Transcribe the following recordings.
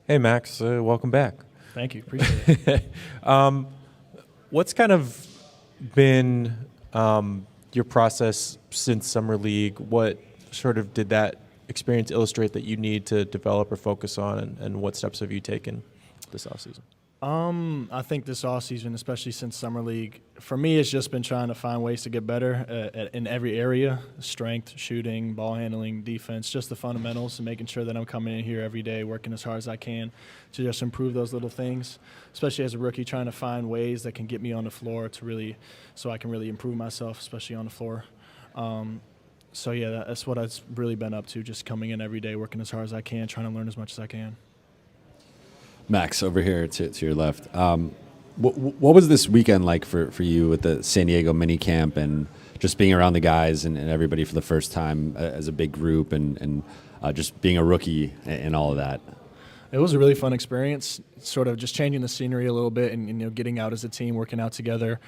Hey, Max. Welcome back. Thank you. Appreciate it. What's kind of been your process since Summer League? What sort of did that experience illustrate that you need to develop or focus on, and what steps have you taken this offseason? I think this offseason, especially since Summer League, for me, it's just been trying to find ways to get better in every area: strength, shooting, ball handling, defense, just the fundamentals, and making sure that I'm coming in here every day, working as hard as I can to just improve those little things, especially as a rookie, trying to find ways that can get me on the floor so I can really improve myself, especially on the floor. So, yeah, that's what I've really been up to, just coming in every day, working as hard as I can, trying to learn as much as I can. Max, over here to your left. What was this weekend like for you with the San Diego mini camp and just being around the guys and everybody for the first time as a big group and just being a rookie and all of that? It was a really fun experience, sort of just changing the scenery a little bit and getting out as a team, working out together,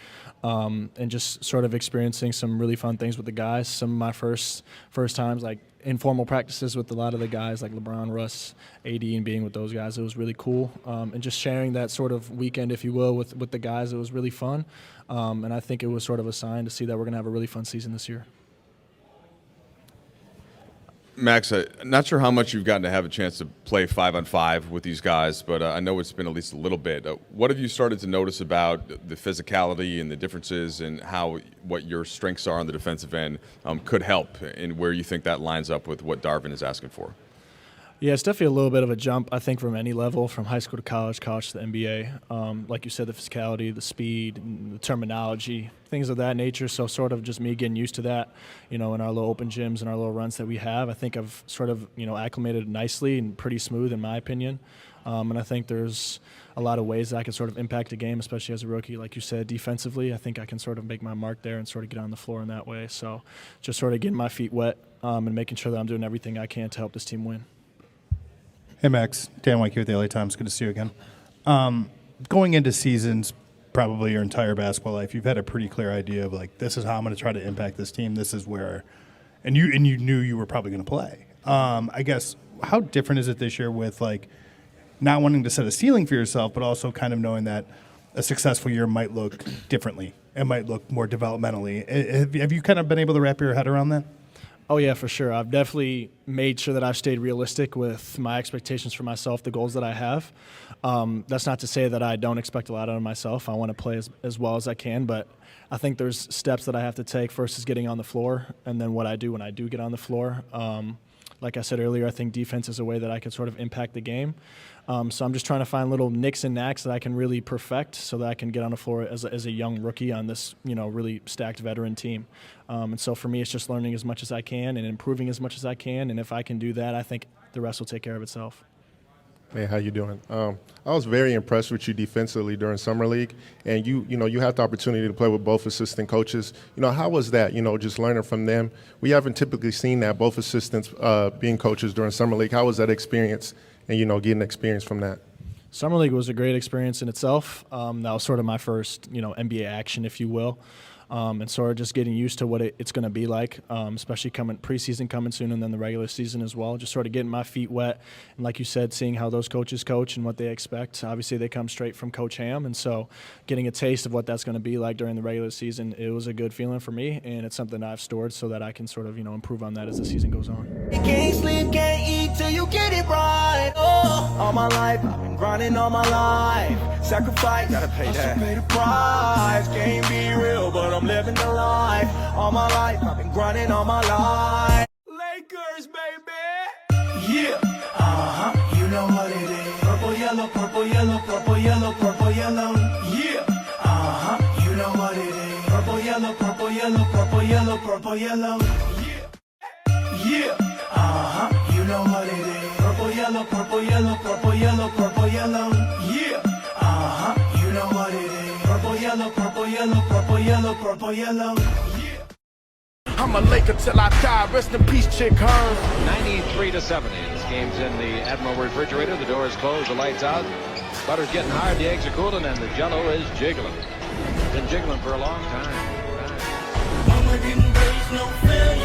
and just sort of experiencing some really fun things with the guys. Some of my first times, like informal practices with a lot of the guys like LeBron, Russ, AD, and being with those guys, it was really cool. And just sharing that sort of weekend, if you will, with the guys, it was really fun. And I think it was sort of a sign to see that we're going to have a really fun season this year. Max, I'm not sure how much you've gotten to have a chance to play 5-on-5 with these guys, but I know it's been at least a little bit. What have you started to notice about the physicality and the differences and what your strengths are on the defensive end could help, and where you think that lines up with what Darvin is asking for? Yeah, it's definitely a little bit of a jump, I think, from any level, from high school to college to the NBA. Like you said, the physicality, the speed, and the terminology, things of that nature. So sort of just me getting used to that, in our little open gyms and our little runs that we have. I think I've sort of, acclimated nicely and pretty smooth in my opinion. And I think there's a lot of ways that I can sort of impact a game, especially as a rookie. Like you said, defensively, I think I can sort of make my mark there and sort of get on the floor in that way. So just sort of getting my feet wet and making sure that I'm doing everything I can to help this team win. Hey, Max. Dan White here with the LA Times. Good to see you again. Going into seasons, probably your entire basketball life, you've had a pretty clear idea of, like, this is how I'm going to try to impact this team. This is where – and you knew you were probably going to play. I guess, how different is it this year with, like, not wanting to set a ceiling for yourself, but also kind of knowing that a successful year might look differently? It might look more developmentally. Have you kind of been able to wrap your head around that? Oh, yeah, for sure. I've definitely made sure that I've stayed realistic with my expectations for myself, the goals that I have. That's not to say that I don't expect a lot out of myself. I want to play as well as I can, but I think there's steps that I have to take. First is getting on the floor, and then what I do when I do get on the floor. Like I said earlier, I think defense is a way that I can sort of impact the game. So I'm just trying to find little nicks and knacks that I can really perfect so that I can get on the floor as a young rookie on this, really stacked veteran team. And so for me, it's just learning as much as I can and improving as much as I can. And if I can do that, I think the rest will take care of itself. Hey, how you doing? I was very impressed with you defensively during Summer League, and you had the opportunity to play with both assistant coaches. How was that? Just learning from them. We haven't typically seen that, both assistants being coaches during Summer League. How was that experience? And getting experience from that. Summer League was a great experience in itself. That was sort of my first, NBA action, if you will. And sort of just getting used to what it's going to be like, especially preseason coming soon and then the regular season as well. Just sort of getting my feet wet. And like you said, seeing how those coaches coach and what they expect. Obviously, they come straight from Coach Ham. And so getting a taste of what that's going to be like during the regular season, it was a good feeling for me. And it's something I've stored so that I can sort of, improve on that as the season goes on. You can't sleep, can't eat till you get it right. Oh, all my life, I've been grinding all my life. Sacrifice, gotta pay that. Pay the price, can't be real, but I'm living the life. All my life, I've been grinding all my life. Lakers, baby. Yeah, you know what it is. Purple, yellow, purple, yellow, purple, yellow, purple, yellow. Yeah, you know what it is. Purple, yellow, purple, yellow, purple, yellow, purple, yellow. Yeah, you know what it is. Purple, yellow, purple, yellow, purple, yellow, purple, yellow. Yeah, you know what it is. Purple, yellow, purple, yellow, purple, yellow, purple, yellow. Yeah. I'm a Laker till I die. Rest in peace, Chick Hearn. 93-70. This game's in the Admiral refrigerator. The door is closed. The lights out. Butter's getting hard. The eggs are cooling, and the Jell-O is jiggling. Been jiggling for a long time. Mama didn't raise no failure.